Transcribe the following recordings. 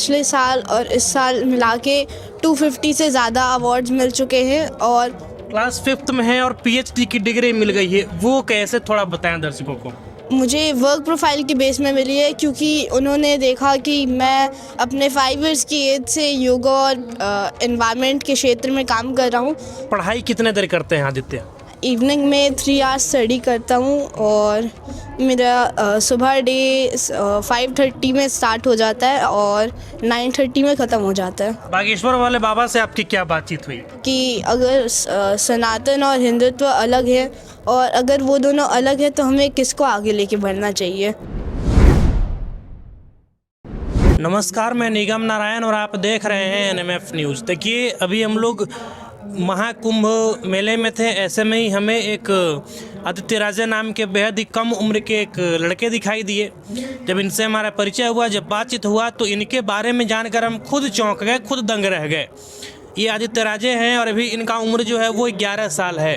पिछले साल और इस साल मिला के 250 से ज़्यादा अवार्ड्स मिल चुके हैं। और क्लास 5th में है और पीएचडी की डिग्री मिल गई है, वो कैसे, थोड़ा बताएं दर्शकों को। मुझे वर्क प्रोफाइल की बेस में मिली है, क्योंकि उन्होंने देखा कि मैं अपने 5 इयर्स की एज से योगा और एनवायरनमेंट के क्षेत्र में काम कर रहा हूँ। पढ़ाई कितने देर करते हैं आदित्य? इवनिंग में 3 आवर्स स्टडी करता हूँ और मेरा सुबह डे 5:30 में स्टार्ट हो जाता है और 9:30 में ख़त्म हो जाता है। बागेश्वर वाले बाबा से आपकी क्या बातचीत हुई? कि अगर सनातन और हिंदुत्व अलग है और अगर वो दोनों अलग है तो हमें किसको आगे लेके बढ़ना चाहिए। नमस्कार, मैं निगम नारायण और आप देख रहे हैं एनएमएफ न्यूज़। देखिए, अभी हम लोग महाकुंभ मेले में थे, ऐसे में ही हमें एक आदित्य राजे नाम के बेहद ही कम उम्र के एक लड़के दिखाई दिए। जब इनसे हमारा परिचय हुआ, जब बातचीत हुआ, तो इनके बारे में जानकर हम खुद चौंक गए, खुद दंग रह गए। ये आदित्य राजे हैं और अभी इनका उम्र जो है वो 11 साल है।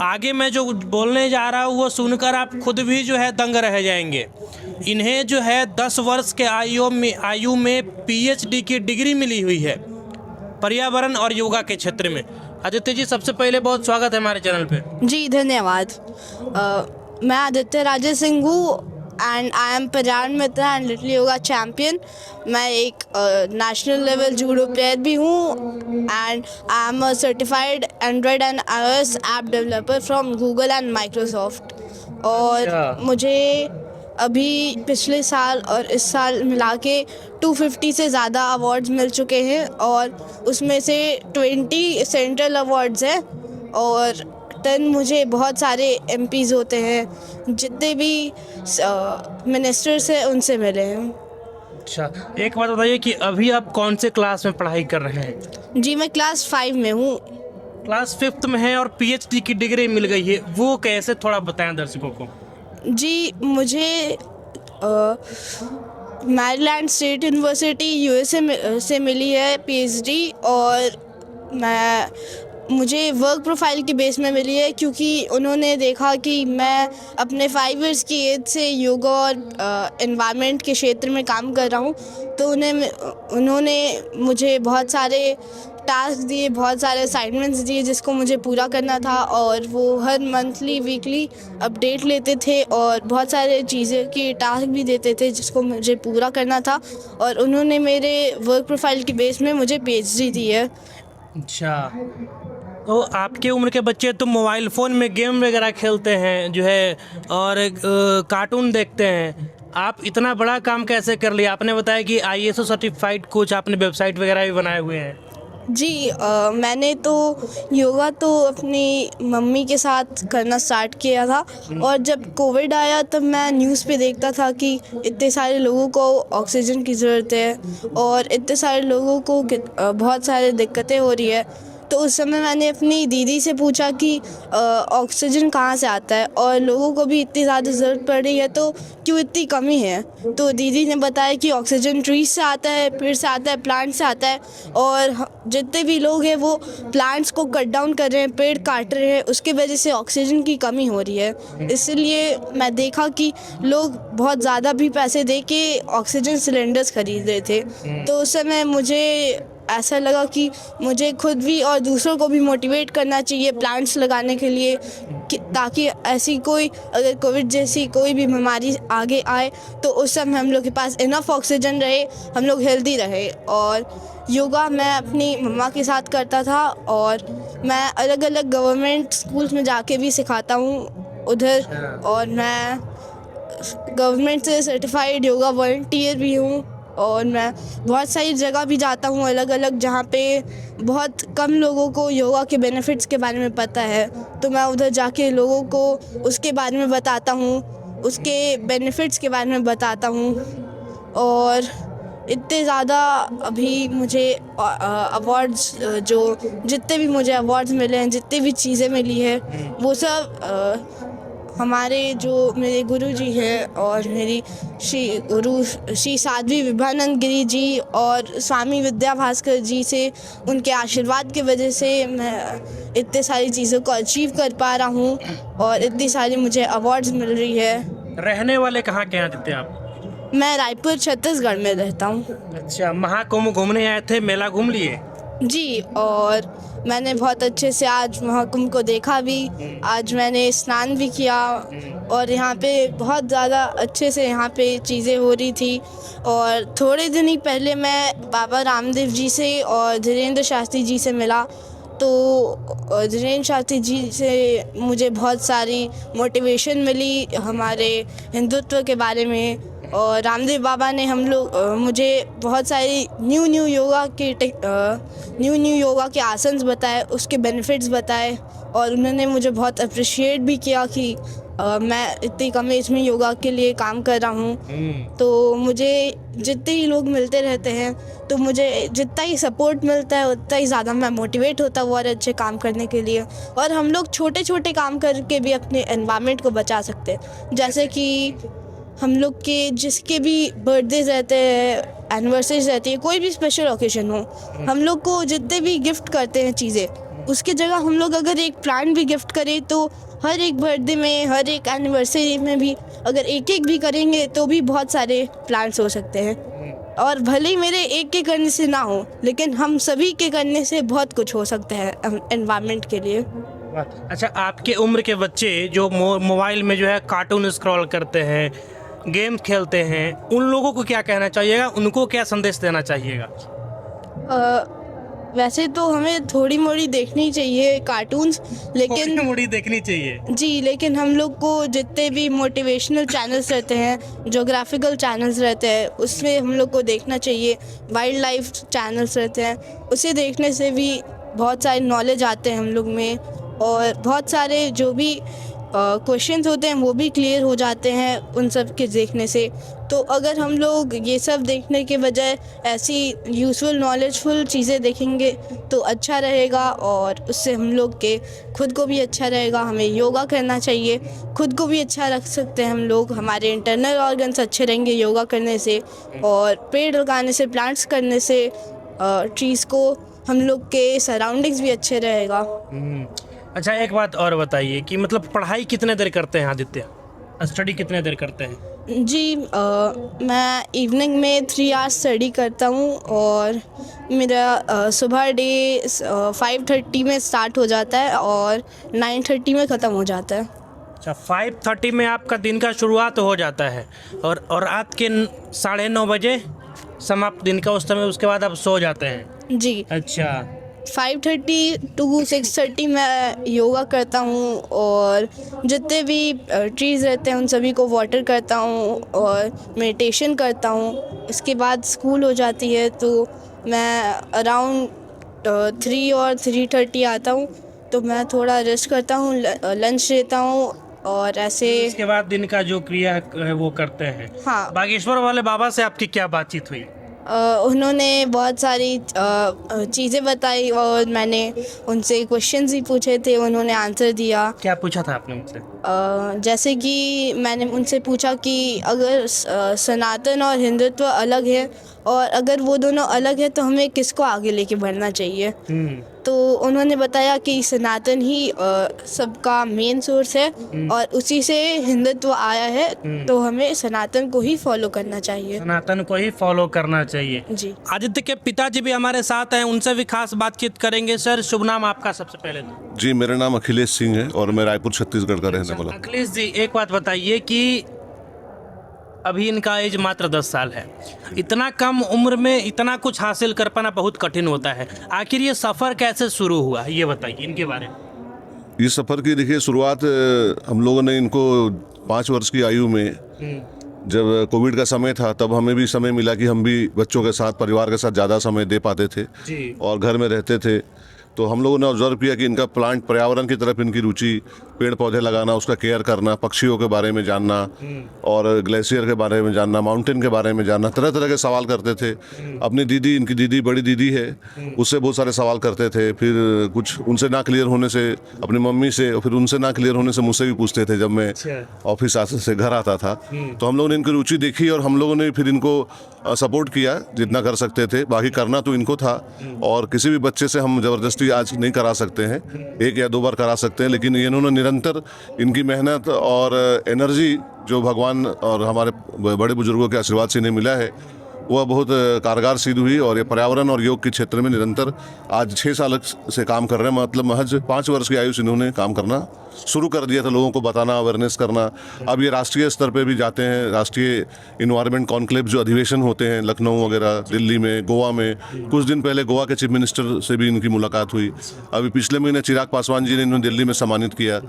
आगे मैं जो बोलने जा रहा हूँ वो सुनकर आप खुद भी जो है दंग रह जाएंगे। इन्हें जो है 10 वर्ष के आयु में पीएचडी की डिग्री मिली हुई है पर्यावरण और योगा के क्षेत्र में। आदित्य जी, सबसे पहले बहुत स्वागत है हमारे चैनल पे। जी धन्यवाद। मैं आदित्य राजे सिंह हूँ एंड आई एम पर्यावरण मित्र एंड लिटिल योगा चैम्पियन। मैं एक नेशनल लेवल जूडो प्लेयर भी हूँ and I am a certified Android and iOS app developer from Google and Microsoft. और मुझे अभी पिछले साल और इस साल मिला के 250 से ज़्यादा अवार्ड्स मिल चुके हैं और उसमें से 20 सेंट्रल अवार्ड्स हैं और 10 मुझे बहुत सारे एमपीज़ होते हैं, जितने भी मिनिस्टर्स हैं उनसे मिले हैं। अच्छा, एक बात बताइए कि अभी आप कौन से क्लास में पढ़ाई कर रहे हैं? जी, मैं क्लास 5 में हूँ। क्लास 5th में है और पीएचडी की डिग्री मिल गई है, वो कैसे, थोड़ा बताएं दर्शकों को। जी, मुझे मैरीलैंड स्टेट यूनिवर्सिटी यूएसए से मिली है पीएचडी और मुझे वर्क प्रोफाइल की बेस में मिली है, क्योंकि उन्होंने देखा कि मैं अपने 5 इयर्स की एज से योगा और एनवायरनमेंट के क्षेत्र में काम कर रहा हूँ। तो उन्होंने मुझे बहुत सारे टास्क दिए, बहुत सारे असाइनमेंट्स दिए जिसको मुझे पूरा करना था और वो हर मंथली वीकली अपडेट लेते थे और बहुत सारे चीज़ें के टास्क भी देते थे जिसको मुझे पूरा करना था और उन्होंने मेरे वर्क प्रोफाइल की बेस में मुझे पीएचडी दी है। अच्छा, तो आपके उम्र के बच्चे तो मोबाइल फ़ोन में गेम वगैरह खेलते हैं जो है और कार्टून देखते हैं, आप इतना बड़ा काम कैसे कर लिया? आपने बताया कि ISO सर्टिफाइड कोच, आपने वेबसाइट वगैरह भी बनाए हुए हैं। जी, मैंने तो योगा तो अपनी मम्मी के साथ करना स्टार्ट किया था और जब कोविड आया तब मैं न्यूज़ पे देखता था कि इतने सारे लोगों को ऑक्सीजन की ज़रूरत है और इतने सारे लोगों को बहुत सारी दिक्कतें हो रही है। तो उस समय मैंने अपनी दीदी से पूछा कि ऑक्सीजन कहाँ से आता है और लोगों को भी इतनी ज़्यादा ज़रूरत पड़ रही है तो क्यों इतनी कमी है। तो दीदी ने बताया कि ऑक्सीजन ट्रीज से आता है, पेड़ से आता है, प्लांट से आता है और जितने भी लोग हैं वो प्लांट्स को कट डाउन कर रहे हैं, पेड़ काट रहे हैं, उसकी वजह से ऑक्सीजन की कमी हो रही है। इसलिए मैं देखा कि लोग बहुत ज़्यादा भी पैसे दे के ऑक्सीजन सिलेंडर्स खरीद रहे थे। तो उस समय मुझे ऐसा लगा कि मुझे खुद भी और दूसरों को भी मोटिवेट करना चाहिए प्लांट्स लगाने के लिए ताकि ऐसी कोई अगर कोविड जैसी कोई भी बीमारी आगे आए तो उस समय हम लोग के पास इनफ ऑक्सीजन रहे, हम लोग हेल्दी रहे। और योगा मैं अपनी मम्मा के साथ करता था और मैं अलग अलग गवर्नमेंट स्कूल्स में जाके भी सिखाता हूँ उधर और मैं गवर्नमेंट से सर्टिफाइड योगा वॉलंटियर भी हूँ और मैं बहुत सारी जगह भी जाता हूँ अलग अलग जहाँ पे बहुत कम लोगों को योगा के बेनिफिट्स के बारे में पता है। तो मैं उधर जाके लोगों को उसके बारे में बताता हूँ, उसके बेनिफिट्स के बारे में बताता हूँ। और इतने ज़्यादा अभी मुझे अवार्ड्स जितने भी मुझे अवार्ड्स मिले हैं, जितनी भी चीज़ें मिली है वो सब हमारे जो मेरे गुरु जी हैं और मेरी श्री साध्वी विभवानंद गिरी जी और स्वामी विद्या भास्कर जी से उनके आशीर्वाद की वजह से मैं इतने सारी चीज़ों को अचीव कर पा रहा हूँ और इतनी सारी मुझे अवार्ड्स मिल रही है। रहने वाले कहाँ के हैं आदित्य आप? मैं रायपुर छत्तीसगढ़ में रहता हूँ। अच्छा, महाकुंभ घूमने आए थे, मेला घूम लिए? जी, और मैंने बहुत अच्छे से आज महाकुंभ को देखा भी। आज मैंने स्नान भी किया और यहाँ पे बहुत ज़्यादा अच्छे से यहाँ पे चीज़ें हो रही थी। और थोड़े दिन ही पहले मैं बाबा रामदेव जी से और धीरेन्द्र शास्त्री जी से मिला, तो धीरेन्द्र शास्त्री जी से मुझे बहुत सारी मोटिवेशन मिली हमारे हिंदुत्व के बारे में। और रामदेव बाबा ने मुझे बहुत सारी न्यू योगा के आसन्स बताए, उसके बेनिफिट्स बताए, और उन्होंने मुझे बहुत अप्रिशिएट भी किया कि मैं इतनी कम एज में योगा के लिए काम कर रहा हूँ। तो मुझे जितने ही लोग मिलते रहते हैं, तो मुझे जितना ही सपोर्ट मिलता है उतना ही ज़्यादा मैं मोटिवेट होता हूँ और अच्छे काम करने के लिए। और हम लोग छोटे छोटे काम करके भी अपने एनवायरनमेंट को बचा सकते हैं। जैसे कि हम लोग के जिसके भी बर्थडेज रहते हैं, एनिवर्सरीज रहती है, कोई भी स्पेशल ओकेजन हो, हम लोग को जितने भी गिफ्ट करते हैं चीज़ें, उसकी जगह हम लोग अगर एक प्लांट भी गिफ्ट करें, तो हर एक बर्थडे में, हर एक एनिवर्सरी में भी अगर एक एक भी करेंगे तो भी बहुत सारे प्लांट्स हो सकते हैं। और भले ही मेरे एक के करने से ना हो, लेकिन हम सभी के करने से बहुत कुछ हो सकता है एनवायरनमेंट के लिए। अच्छा, आपके उम्र के बच्चे जो मोबाइल में जो है कार्टून स्क्रॉल करते हैं, गेम खेलते हैं, उन लोगों को क्या कहना चाहिएगा, उनको क्या संदेश देना चाहिएगा? वैसे तो हमें थोड़ी मोड़ी देखनी चाहिए कार्टून्स, लेकिन थोड़ी मोड़ी देखनी चाहिए जी, लेकिन हम लोग को जितने भी मोटिवेशनल चैनल्स रहते हैं, ज्योग्राफिकल चैनल्स रहते हैं, उसमें हम लोग को देखना चाहिए। वाइल्ड लाइफ चैनल्स रहते हैं, उसे देखने से भी बहुत सारी नॉलेज आते हैं हम लोग में, और बहुत सारे जो भी क्वेश्चंस होते हैं वो भी क्लियर हो जाते हैं उन सब के देखने से। तो अगर हम लोग ये सब देखने के बजाय ऐसी यूज़फुल नॉलेजफुल चीज़ें देखेंगे तो अच्छा रहेगा, और उससे हम लोग के खुद को भी अच्छा रहेगा। हमें योगा करना चाहिए, खुद को भी अच्छा रख सकते हैं हम लोग, हमारे इंटरनल ऑर्गन्स अच्छे रहेंगे योगा करने से, और पेड़ लगाने से, प्लांट्स करने से, ट्रीज़ को हम लोग के सराउंडिंग्स भी अच्छे रहेगा। अच्छा, एक बात और बताइए कि मतलब पढ़ाई कितने देर करते हैं आदित्य? स्टडी कितने देर करते हैं? जी, मैं इवनिंग में 3 आवर्स स्टडी करता हूँ, और मेरा सुबह डे 5:30 में स्टार्ट हो जाता है और 9:30 में ख़त्म हो जाता है। अच्छा, 5:30 में आपका दिन का शुरुआत हो जाता है और रात के 9:30 बजे समाप्त दिन का, उस समय उसके बाद आप सो जाते हैं? जी। अच्छा, 5:30 to 6:30 मैं योगा करता हूँ, और जितने भी ट्रीज़ रहते हैं उन सभी को वाटर करता हूँ और मेडिटेशन करता हूँ। इसके बाद स्कूल हो जाती है, तो मैं अराउंड 3 और 3:30 आता हूँ, तो मैं थोड़ा रेस्ट करता हूँ, लंच लेता हूँ, और ऐसे इसके बाद दिन का जो क्रिया है वो करते हैं। हाँ। बागेश्वर वाले बाबा से आपकी क्या बातचीत हुई? उन्होंने बहुत सारी चीज़ें बताई, और मैंने उनसे क्वेश्चंस भी पूछे थे, उन्होंने आंसर दिया। क्या पूछा था आपने उनसे? जैसे कि मैंने उनसे पूछा कि अगर सनातन और हिंदुत्व अलग है, और अगर वो दोनों अलग है, तो हमें किसको आगे लेके बढ़ना चाहिए। तो उन्होंने बताया कि सनातन ही सबका मेन सोर्स है, और उसी से हिंदुत्व आया है, तो हमें सनातन को ही फॉलो करना चाहिए। सनातन को ही फॉलो करना चाहिए। जी। आदित्य के पिताजी भी हमारे साथ हैं, उनसे भी खास बातचीत करेंगे। सर, शुभ नाम आपका सबसे पहले? जी, मेरा नाम अखिलेश सिंह है और मैं रायपुर छत्तीसगढ़ का रहने वाला हूँ। अखिलेश जी, एक बात बताइए कि अभी इनका एज मात्र 10 साल है। इतना कम उम्र में इतना कुछ हासिल कर पाना बहुत कठिन होता है। आखिर ये सफ़र कैसे शुरू हुआ, ये बताइए इनके बारे में। इस सफ़र की देखिए शुरुआत हम लोगों ने इनको 5 वर्ष की आयु में, जब कोविड का समय था, तब हमें भी समय मिला कि हम भी बच्चों के साथ, परिवार के साथ ज़्यादा समय दे पाते थे जी। और घर में रहते थे। तो हम लोगों ने ऑब्जर्व किया कि इनका प्लांट, पर्यावरण की तरफ इनकी रुचि, पेड़ पौधे लगाना, उसका केयर करना, पक्षियों के बारे में जानना, और ग्लेशियर के बारे में जानना, माउंटेन के बारे में जानना, तरह तरह के सवाल करते थे। अपनी दीदी, इनकी दीदी, बड़ी दीदी है, उससे बहुत सारे सवाल करते थे। फिर कुछ उनसे ना क्लियर होने से अपनी मम्मी से, और फिर उनसे ना क्लियर होने से मुझसे भी पूछते थे जब मैं ऑफिस से घर आता था। तो हम लोगों ने इनकी रुचि देखी और हम लोगों ने फिर इनको सपोर्ट किया जितना कर सकते थे। बाकी करना तो इनको था, और किसी भी बच्चे से हम ज़बरदस्ती एसएससी आज नहीं करा सकते हैं, 1 या 2 बार करा सकते हैं, लेकिन इन्होंने निरंतर इनकी मेहनत और एनर्जी जो भगवान और हमारे बड़े बुजुर्गों के आशीर्वाद से इन्हें मिला है वह बहुत कारगर सिद्ध हुई। और ये पर्यावरण और योग के क्षेत्र में निरंतर आज 6 साल से काम कर रहे हैं, मतलब महज 5 वर्ष की आयु से इन्होंने काम करना शुरू कर दिया था, लोगों को बताना, अवेयरनेस करना। अब ये राष्ट्रीय स्तर पे भी जाते हैं, राष्ट्रीय इन्वायरमेंट कॉन्क्लेव जो अधिवेशन होते हैं लखनऊ वगैरह, दिल्ली में, गोवा में। कुछ दिन पहले गोवा के चीफ मिनिस्टर से भी इनकी मुलाकात हुई। अभी पिछले महीने चिराग पासवान जी ने इन्हें दिल्ली में सम्मानित किया।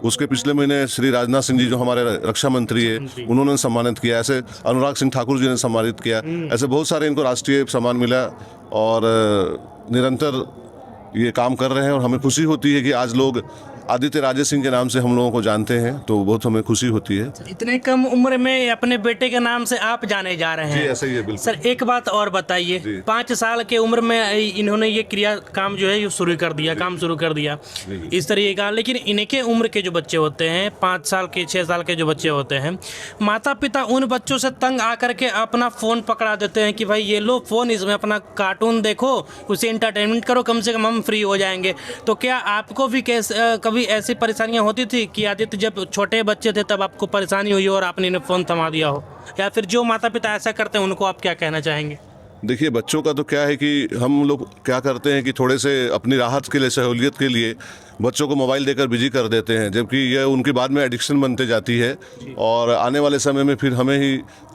उसके पिछले महीने श्री राजनाथ सिंह जी जो हमारे रक्षा मंत्री है उन्होंने सम्मानित किया। ऐसे अनुराग सिंह ठाकुर जी ने सम्मानित किया। ऐसे बहुत सारे इनको राष्ट्रीय सम्मान मिला और निरंतर ये काम कर रहे हैं। और हमें खुशी होती है कि आज लोग आदित्य राजे सिंह के नाम से हम लोगों को जानते हैं, तो बहुत हमें खुशी होती है। इतने कम उम्र में अपने बेटे के नाम से आप जाने जा रहे हैं। जी, ऐसा ही है, बिल्कुल। सर एक बात और बताइए, 5 साल के उम्र में इन्होंने ये क्रिया काम जो है ये शुरू कर दिया, काम शुरू कर दिया इस तरीके का। लेकिन इनके उम्र के जो बच्चे होते हैं, 5 साल के 6 साल के जो बच्चे होते हैं, माता पिता उन बच्चों से तंग आकर के अपना फ़ोन पकड़ा देते हैं कि भाई ये लो फ़ोन, इसमें अपना कार्टून देखो, उसे इंटरटेनमेंट करो, कम से कम हम फ्री हो जाएंगे। तो क्या आपको भी कभी ऐसी परेशानियां होती थी कि आदित्य जब छोटे बच्चे थे तब आपको परेशानी हुई और आपने इन्हें फ़ोन थमा दिया हो, या फिर जो माता पिता ऐसा करते हैं उनको आप क्या कहना चाहेंगे? देखिए, बच्चों का तो क्या है कि हम लोग क्या करते हैं कि थोड़े से अपनी राहत के लिए, सहूलियत के लिए बच्चों को मोबाइल देकर बिजी कर देते हैं, जबकि यह उनकी बाद में एडिक्शन बनते जाती है। और आने वाले समय में फिर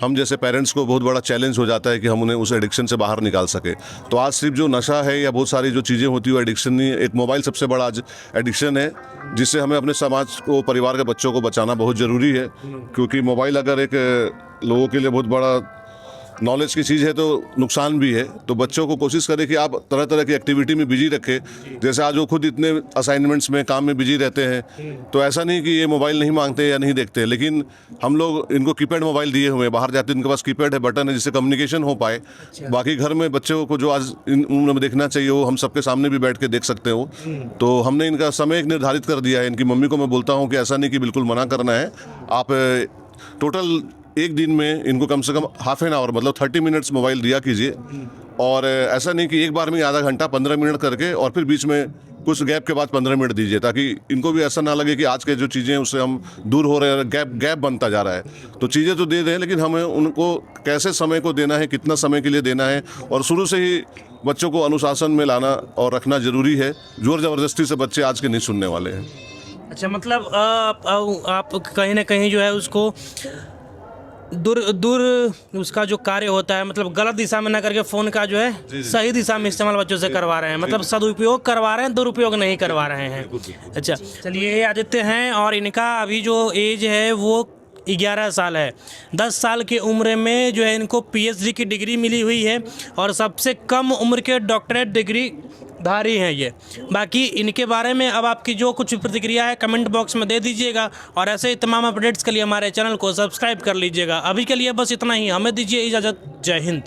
हम जैसे पेरेंट्स को बहुत बड़ा चैलेंज हो जाता है कि हम उन्हें उस एडिक्शन से बाहर निकाल सके। तो आज सिर्फ जो नशा है या बहुत सारी जो चीज़ें होती है वो एडिक्शन नहीं है, एक मोबाइल सबसे बड़ा आज एडिक्शन है, जिससे हमें अपने समाज को, परिवार के बच्चों को बचाना बहुत ज़रूरी है। क्योंकि मोबाइल अगर एक लोगों के लिए बहुत बड़ा नॉलेज की चीज़ है तो नुकसान भी है। तो बच्चों को कोशिश करें कि आप तरह तरह की एक्टिविटी में बिजी रखें। जैसे आज वो खुद इतने असाइनमेंट्स में, काम में बिजी रहते हैं, तो ऐसा नहीं कि ये मोबाइल नहीं मांगते या नहीं देखते, लेकिन हम लोग इनको कीपैड मोबाइल दिए हुए हैं। बाहर जाते इनके पास कीपैड है, बटन है, जिससे कम्युनिकेशन हो पाए। बाकी घर में बच्चों को जो आज इन उम्र में देखना चाहिए वो हम सबके सामने भी बैठ के देख सकते हो। तो हमने इनका समय एक निर्धारित कर दिया है। इनकी मम्मी को मैं बोलता हूँ कि ऐसा नहीं कि बिल्कुल मना करना है, आप टोटल एक दिन में इनको कम से कम हाफ एन आवर, मतलब 30 मिनट्स मोबाइल दिया कीजिए। और ऐसा नहीं कि एक बार में आधा घंटा 15 मिनट करके और फिर बीच में कुछ गैप के बाद 15 मिनट दीजिए, ताकि इनको भी ऐसा ना लगे कि आज के जो चीज़ें हैं उससे हम दूर हो रहे हैं, गैप बनता जा रहा है। तो चीज़ें तो दे रहे हैं, लेकिन हमें उनको कैसे समय को देना है, कितना समय के लिए देना है, और शुरू से ही बच्चों को अनुशासन में लाना और रखना ज़रूरी है। जोर ज़बरदस्ती से बच्चे आज के नहीं सुनने वाले हैं। अच्छा, मतलब आप कहीं ना कहीं जो है उसको दूर उसका जो कार्य होता है, मतलब गलत दिशा में ना करके फ़ोन का जो है सही दिशा में इस्तेमाल बच्चों से करवा रहे हैं, मतलब सदुपयोग करवा रहे हैं, दुरुपयोग नहीं करवा रहे हैं। अच्छा, चलिए, ये आदित्य हैं और इनका अभी जो एज है वो 11 साल है। 10 साल की उम्र में जो है इनको PhD की डिग्री मिली हुई है और सबसे कम उम्र के डॉक्टरेट डिग्री धारी हैं ये। बाकी इनके बारे में अब आपकी जो कुछ प्रतिक्रिया है कमेंट बॉक्स में दे दीजिएगा, और ऐसे ही तमाम अपडेट्स के लिए हमारे चैनल को सब्सक्राइब कर लीजिएगा। अभी के लिए बस इतना ही, हमें दीजिए इजाज़त। जय हिंद।